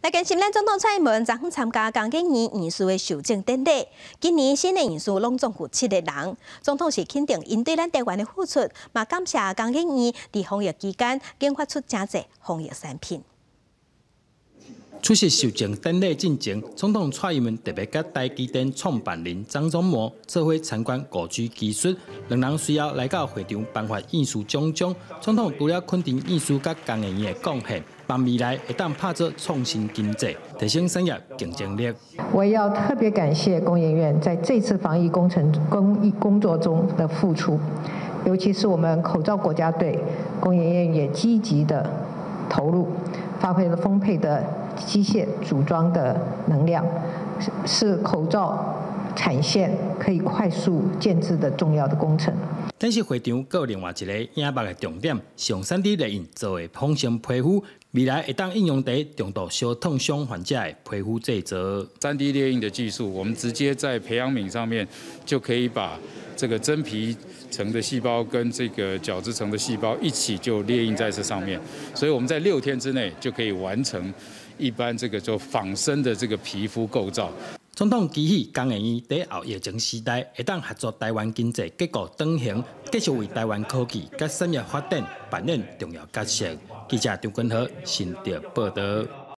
来跟新任总统蔡英文昨天参加江景义遗书的授证典礼。今年新的遗书拢总有7个人，总统是肯定因对咱台湾的付出，嘛感谢江景义在防疫期间研发出真侪防疫产品。出席授证典礼进前，总统蔡英文特别甲台积电创办人张忠谋做伙参观故居技术，两人随后来到会场颁发艺术奖章。总统除了肯定艺术甲江景义的贡献，帮未来会当拍做创新经济，提升产业竞争力。我也要特别感谢工研院在这次防疫工作中的付出，尤其是我们口罩国家队，工研院也积极的投入，发挥了丰沛的机械组装的能量，是口罩产线可以快速建制的重要的工程。但是会场还有另外一个影目的重点，是用3D 列印做的风险皮肤，未来会当应用在重度小烫伤患者的皮肤制作。3D 列印的技术，我们直接在培养皿上面就可以把这个真皮层的细胞跟这个角质层的细胞一起就列印在这上面，所以我们在6天之内就可以完成一般这个就仿生的这个皮肤构造。总统期许江景义在后疫情时代会当合作台湾经济结构转型，继续为台湾科技甲产业发展扮演重要角色。记者张君和新竹报道。